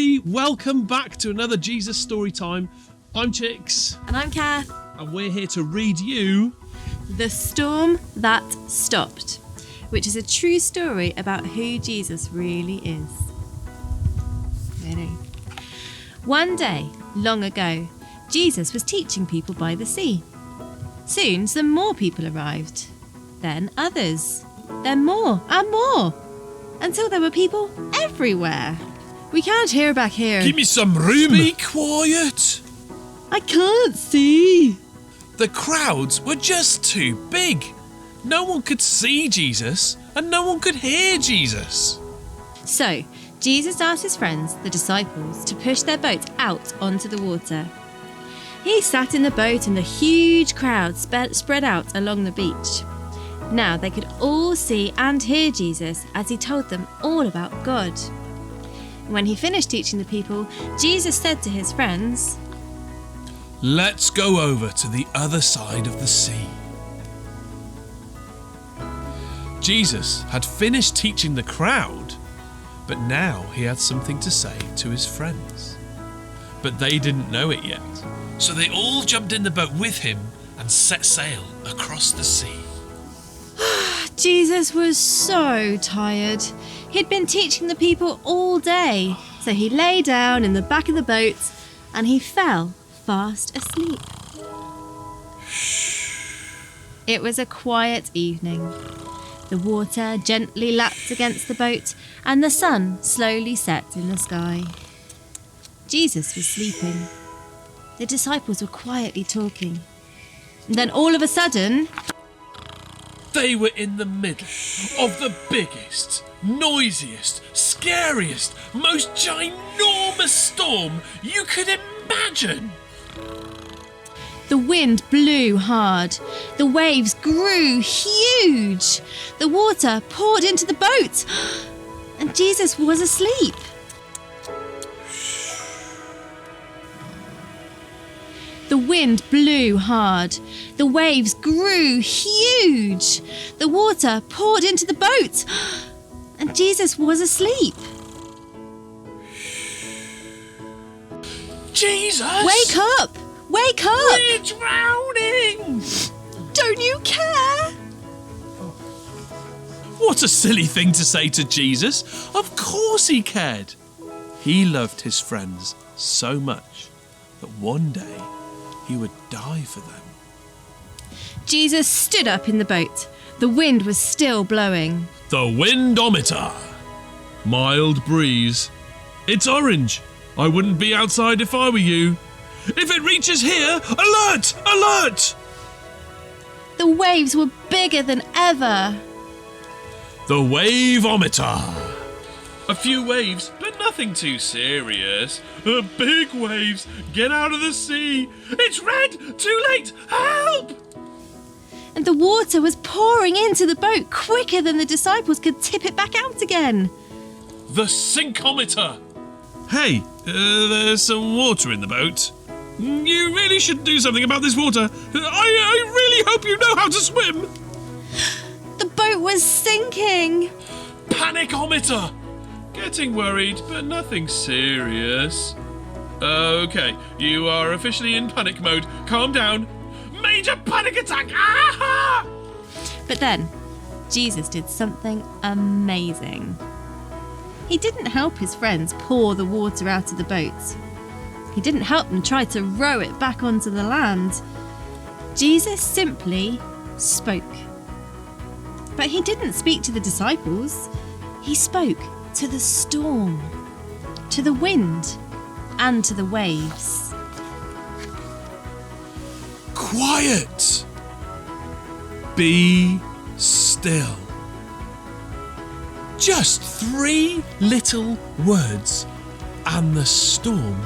everybody, welcome back to another Jesus story time. I'm Chix. And I'm Cath. And we're here to read you The Storm That Stopped, which is a true story about who Jesus really is. Ready? One day, long ago, Jesus was teaching people by the sea. Soon some more people arrived. Then others. Then more and more. Until there were people everywhere. We can't hear back here. Give me some room. Be quiet. I can't see. The crowds were just too big. No one could see Jesus and no one could hear Jesus. So, Jesus asked his friends, the disciples, to push their boat out onto the water. He sat in the boat and the huge crowd spread out along the beach. Now they could all see and hear Jesus as he told them all about God. When he finished teaching the people, Jesus said to his friends, "Let's go over to the other side of the sea." Jesus had finished teaching the crowd, but now he had something to say to his friends. But they didn't know it yet, so they all jumped in the boat with him and set sail across the sea. Jesus was so tired. He'd been teaching the people all day, so he lay down in the back of the boat and he fell fast asleep. It was a quiet evening. The water gently lapped against the boat and the sun slowly set in the sky. Jesus was sleeping. The disciples were quietly talking. And then all of a sudden, they were in the middle of the biggest, noisiest, scariest, most ginormous storm you could imagine. The wind blew hard. The waves grew huge. The water poured into the boat. And Jesus was asleep. The wind blew hard. The waves grew huge. The water poured into the boat. And Jesus was asleep. Jesus! Wake up! Wake up! We're drowning! Don't you care? What a silly thing to say to Jesus. Of course he cared. He loved his friends so much that one day he would die for them. Jesus stood up in the boat. The wind was still blowing. The windometer. Mild breeze. It's orange. I wouldn't be outside if I were you. If it reaches here, alert! Alert! The waves were bigger than ever. The waveometer. A few waves, but nothing too serious. Big waves. Get out of the sea. It's red. Too late. Help! And the water was pouring into the boat quicker than the disciples could tip it back out again. The sinkometer. Hey, there's some water in the boat. You really should do something about this water. I really hope you know how to swim. The boat was sinking. Panicometer. Getting worried, but nothing serious. Okay, you are officially in panic mode. Calm down. Major panic attack! Ah! But then, Jesus did something amazing. He didn't help his friends pour the water out of the boat. He didn't help them try to row it back onto the land. Jesus simply spoke. But he didn't speak to the disciples. He spoke to the storm, to the wind, and to the waves. Quiet! Be still. Just 3 little words, and the storm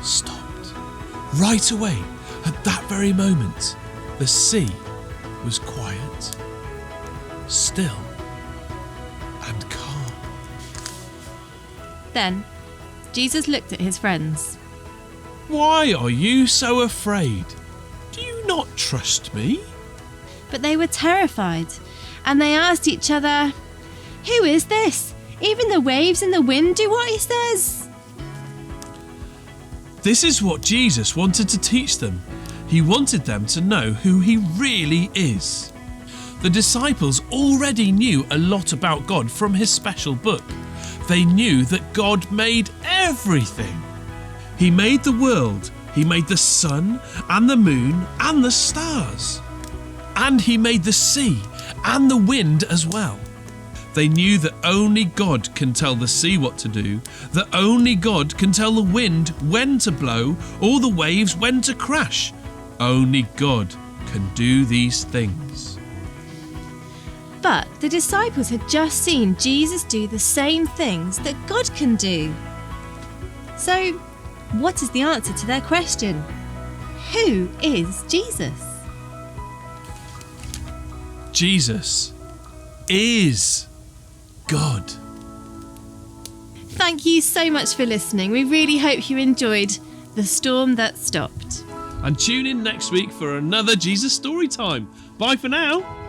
stopped. Right away, at that very moment, the sea was quiet, still, and calm. Then, Jesus looked at his friends. Why are you so afraid? Do you not trust me? But they were terrified, and they asked each other, Who is this? Even the waves and the wind do what he says. This is what Jesus wanted to teach them. He wanted them to know who he really is. The disciples already knew a lot about God from his special book. They knew that God made everything. He made the world. He made the sun and the moon and the stars. And he made the sea and the wind as well. They knew that only God can tell the sea what to do, that only God can tell the wind when to blow or the waves when to crash. Only God can do these things. But the disciples had just seen Jesus do the same things that God can do. So, what is the answer to their question? Who is Jesus? Jesus is God. Thank you so much for listening. We really hope you enjoyed The Storm That Stopped. And tune in next week for another Jesus story time. Bye for now.